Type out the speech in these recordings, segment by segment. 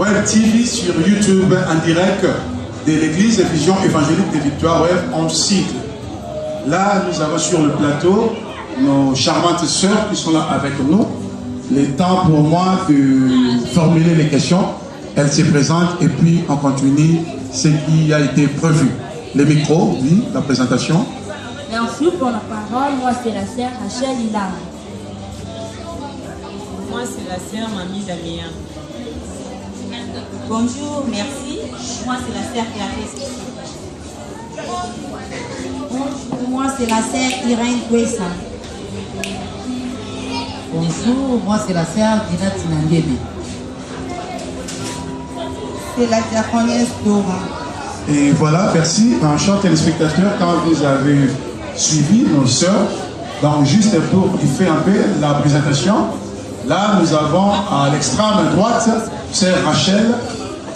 Web TV sur YouTube en direct de l'église Vision évangélique de Victoire Web en cycle. Là, nous avons sur le plateau nos charmantes sœurs qui sont là avec nous. Le temps pour moi de formuler les questions. Elles se présentent et puis on continue ce qui a été prévu. Les micros, oui, la présentation. Merci pour la parole. Moi, c'est la sœur Rachel Ilam. Moi, c'est la sœur Mamie Damien. Bonjour, merci. Moi, c'est la sœur Clarisse. Bonjour, moi, c'est la sœur Irène Kwesa. Bonjour, moi, c'est la sœur Dina Tinangebe. C'est la diaconesse Dora. Et voilà, merci. Un chers téléspectateurs, quand vous avez suivi nos sœurs, donc juste pour faire un peu la présentation, là nous avons à l'extrême droite sœur Rachel,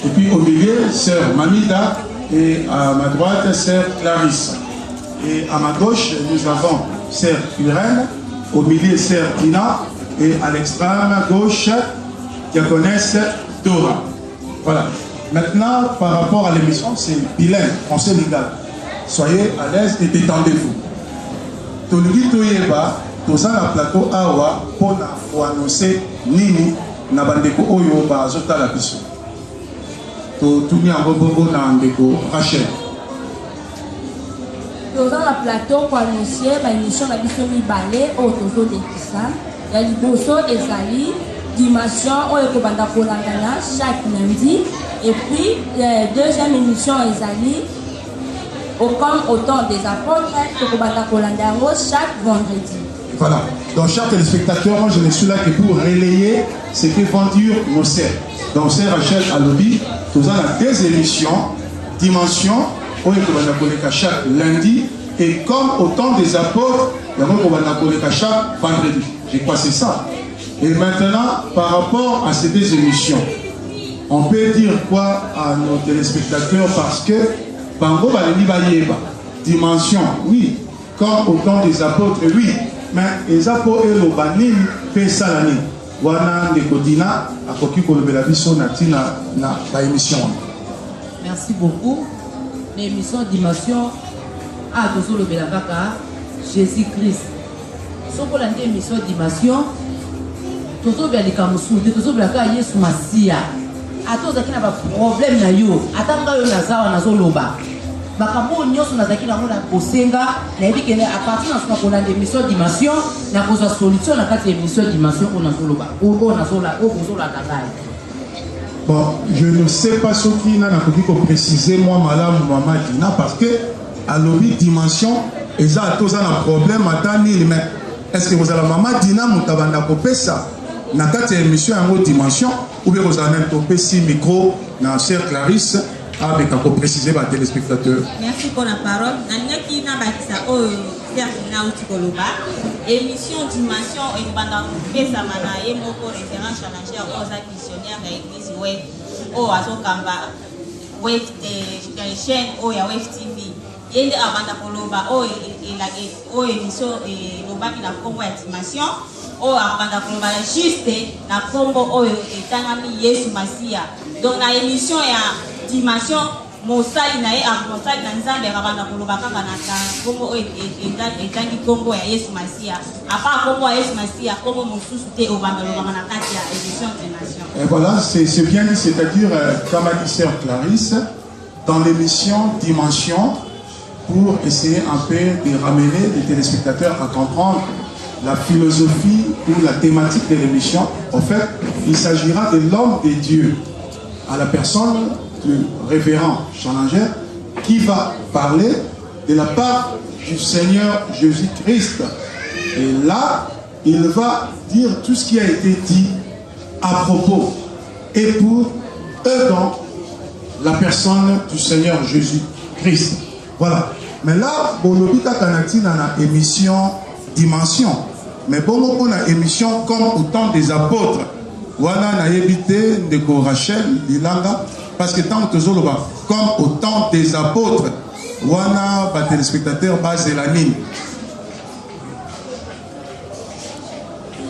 et puis au milieu sœur Mamida, et à ma droite sœur Clarisse. Et à ma gauche nous avons sœur Irène, au milieu sœur Tina, et à l'extrême gauche diaconesse Dora. Voilà. Maintenant, par rapport à l'émission, c'est bilingue, français légal. Soyez à l'aise et détendez-vous. Toligi Toyeba, Toza na plateau Awa, pour annoncer Nini, Nabandeko Oyo, Bazota la Biso. Tuni Ambobo Nandeko, Rachel. Toza na plateau pour annoncer l'émission de Biso Mibale, au Tozo de Kissa. Il y a l'Iboso Ezali, dimension, on est Kobanda Kolangana, chaque lundi. Et puis, la deuxième émission Ezali, comme au temps des apôtres, Kobanda Kolandango, chaque vendredi. Voilà. Donc, chers téléspectateurs, moi je ne suis là que pour relayer ce que vont dire nos sœurs. Donc, sœur Rachel Alobi, nous avons deux émissions, dimension, on est Kobanda Koleka chaque lundi, et comme au temps des apôtres, il y a Kobanda Koleka chaque vendredi. Je crois que c'est ça. Et maintenant, par rapport à ces deux émissions, on peut dire quoi à nos téléspectateurs parce que Bango Balini dimension, oui, comme au temps des apôtres, oui, mais les apôtres et le Banin fait ça l'année. Wana Nekodina, à Koki Kolobelabiso, Natina, na émission. Merci beaucoup. L'émission Dimension a toujours le Belabaka, Jésus-Christ. Si on a une émission Dimension, toujours bien les Kamusu, toujours bien les Yesu Masia. Ato zaki na ba problème na yo atanga yo na zawa na zoloba bakambo nyoso na zaki na mona kosenga na yebi kene a partir na sona kona émission dimension na koza solution na kati émission dimension on na zoloba o na zola o kozola kazai. Bon, je ne sais pas ce qui n'a pas préciser moi madame maman Dina parce que à l'objet dimension et ça tous un problème atani mais est-ce que vous avez la maman Dina mutabanda kopesa na kati émission en dimension ou bien vous avez un si micro dans sœur Clarisse avec à préciser les téléspectateurs. Merci pour la parole. Nanyaki na bakisa o sœur na utikoloba. Émission dimension et banda pesa mana e moko référent challenger aux missionnaires de l'église web o azokamba web chaîne o ya web TV. Yende abanda koloba o émission lobaki na Congo ya dimension. O abanda koloba juste na Congo o etangami Yesu Masia. Donc na émission ya dimension mosali na mosali na nzambe abanda koloba kaka na Congo o etangi Congo ya Yesu Masia. Apa Congo ya Yesu Masia Congo mosusu te obanda koloba na kati ya émission dimension. Et voilà, c'est bien dit, c'est-à-dire comme a dit sœur Clarisse dans l'émission Dimension pour essayer un peu de ramener les téléspectateurs à comprendre la philosophie ou la thématique de l'émission. En fait, il s'agira de l'homme de Dieu à la personne du révérend challenger qui va parler de la part du Seigneur Jésus-Christ. Et là, il va dire tout ce qui a été dit à propos et pour eux donc la personne du Seigneur Jésus-Christ. Voilà. Mais là, Bolobita Kanati dans la émission Dimension. Mais bon, on a émission comme au temps des apôtres. Voilà, on a évité de Rachel, Lilanga, parce que tant que comme au temps des apôtres, voilà, les téléspectateurs basent la ligne.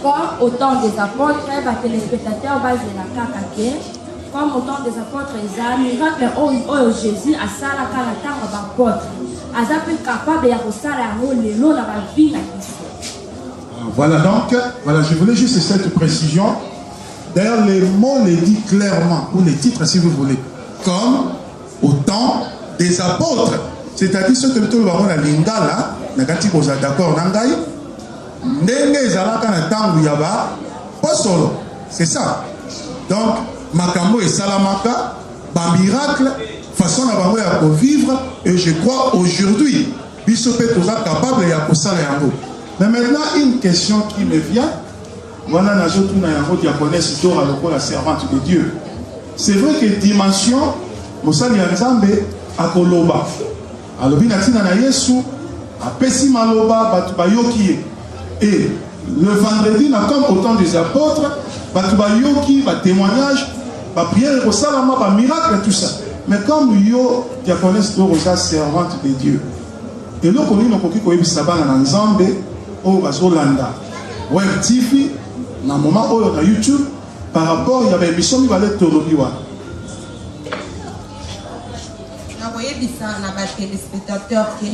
Comme au temps des apôtres, les téléspectateurs basent la kakake. comme au temps des apôtres, un miracle où Jésus a sala quand la temps d'apôtre. Aza plus capable de faire le lot dans la vie. Voilà donc, voilà, je voulais juste cette précision. D'ailleurs, les mots les dit clairement, ou les titres si vous voulez, comme au temps des apôtres. C'est-à-dire ce que tout le monde a lingala, nagati boza d'accord nangai, nenge zalaka na tangu yaba, pas solo. C'est ça. Donc, makambo et salamaka, ba miracle, façon d'avoir à vivre, et je crois aujourd'hui, Bissopé tous capable et à posala yango. Mais maintenant, une question qui me vient, voilà, najotu na yango diaconesse Dora loko la servante de Dieu. C'est vrai que dimension, mosali ya Nzambe akoloba. Alobi na tina na Yesu, apesi maloba batu bayoki. Et le vendredi, comme au temps des apôtres, batu bayoki, ba témoignage, ba prière, ba salama, ba miracle, tout ça. Mais comme yo diaconesse Dora servante de Dieu, et là qu'on a koki koyebi sabana na Nzambe, o bazolanda Web TV na moment où on a YouTube par rapport il y avait émission qui valait tolobiwa. Na koyebisa na ba téléspectateurs que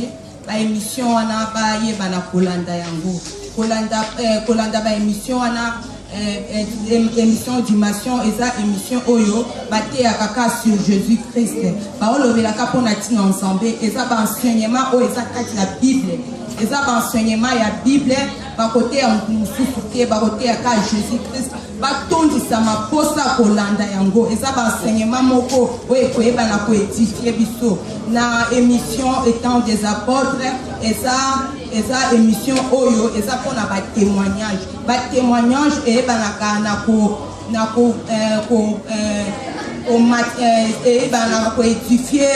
ba émission wana ba yeba na kolanda yango. Kolanda ba émission wana émission d'imation et ça émission oyo baté à kaka sur Jésus-Christ. Ba olobela ka pona tina ensemble et ça ba enseignement o et ça kati la Bible. Et ça ba enseignement ya Bible ba côté ya mususuke ba côté ya ka Jésus-Christ ba tondi sama posa kolanda yango et ça ba enseignement moko o e koyeba na ko édifier biso na émission étant des apôtres et ça émission oyo et ça pour na ba témoignage et ba na ko et ben édifier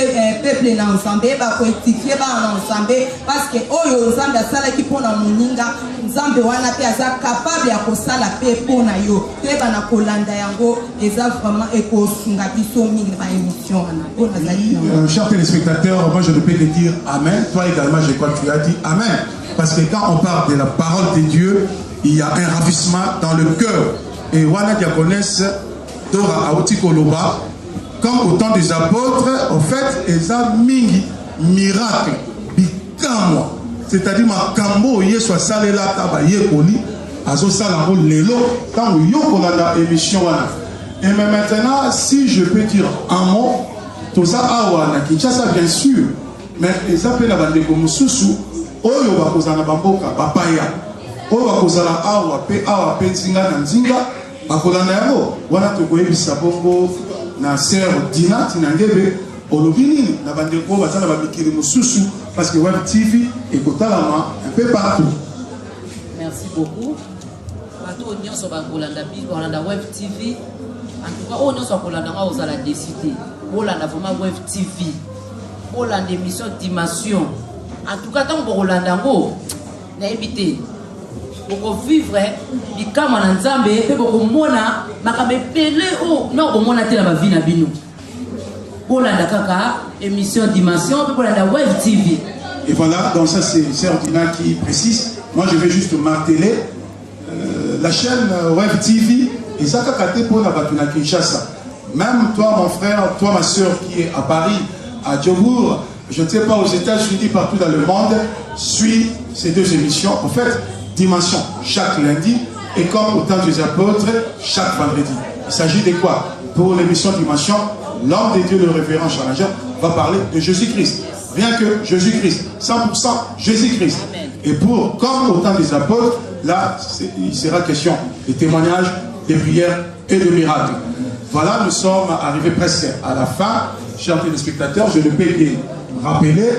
peuple ensemble ba édifier ba ensemble parce que oyo nzambe asala ki pona moninga nzambe wana pe aza capable ya kosala pe pona yo te ba na kolanda yango eza vraiment ekosunga biso mingi ba émission wana. Chers téléspectateurs, moi je ne peux que dire amen. Toi également, je crois que tu as dit amen, parce que quand on parle de la parole de Dieu, il y a un ravissement dans le cœur. Et wana diaconesse Dora Aouti Koloba, comme au temps des apôtres, en fait, ils ont mingi miracle, bikamwa. C'est-à-dire, ma kambo, yé soit salé là, taba yé koli, azo salamo lelo, tant où yo kolanda émission wana. Et mais maintenant, si je peux dire un mot, tout ça, awana, Kinshasa, bien sûr, mais ils appellent la bande comme Soussou, oyo bakozana bamboka, bapaya, oyo bakozala awa, pe nzinga na nzinga, bakolanda yango wana tokoyebisa bongo na sœur Dina Tinangebe olobini na bandeko bazana babikili mosusu parce que Web TV ekotalama un peu partout. Merci beaucoup. Bato nyonso bakolanda biso balanda Web TV. En tout cas, on nyonso bakolanda nga ozala décider. Bolanda vraiment Web TV. Bolanda émission Dimension. En tout cas, tant que bolanda ngo na éviter pour vivre bikama na nzambe pe boko mona makabe pele o no o mona tela ba vie na bino bolanda kaka émission Dimension pe bolanda Web TV. Et voilà, donc ça c'est Sœur Dina qui précise. Moi je vais juste marteler la chaîne Web TV et ça kaka te pour na batuna Kinshasa. Même toi mon frère, toi ma sœur qui est à Paris, à Djobourg, je ne sais pas aux États-Unis, partout dans le monde, suis ces deux émissions. En fait, Dimension chaque lundi et comme au temps des apôtres chaque vendredi. Il s'agit de quoi? Pour l'émission Dimension, l'homme de Dieu, le révérend Challenger, va parler de Jésus-Christ. Rien que Jésus-Christ, 100% Jésus-Christ. Et pour, comme au temps des apôtres, là, il sera question de témoignages, de prières et de miracles. Voilà, nous sommes arrivés presque à la fin. Chers téléspectateurs, je ne peux que rappeler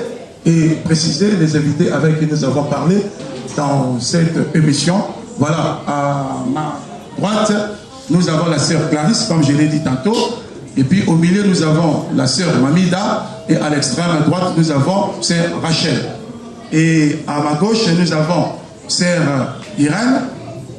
et préciser les invités avec qui nous avons parlé dans cette émission. Voilà, à ma droite, nous avons la sœur Clarisse, comme je l'ai dit tantôt. Et puis au milieu, nous avons la sœur Mamida. Et à l'extrême droite, nous avons sœur Rachel. Et à ma gauche, nous avons sœur Irène.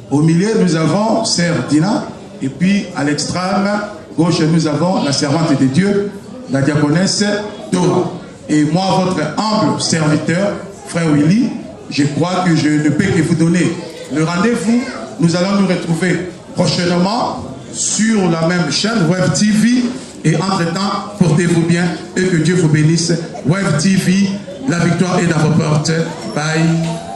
Au milieu, nous avons sœur Dina. Et puis à l'extrême gauche, nous avons la servante de Dieu, la diaconesse Dora. Et moi, votre humble serviteur, frère Willy, je crois que je ne peux que vous donner le rendez-vous. Nous allons nous retrouver prochainement sur la même chaîne, Web TV. Et entre-temps, portez-vous bien et que Dieu vous bénisse. Web TV, la victoire est dans vos portes. Bye.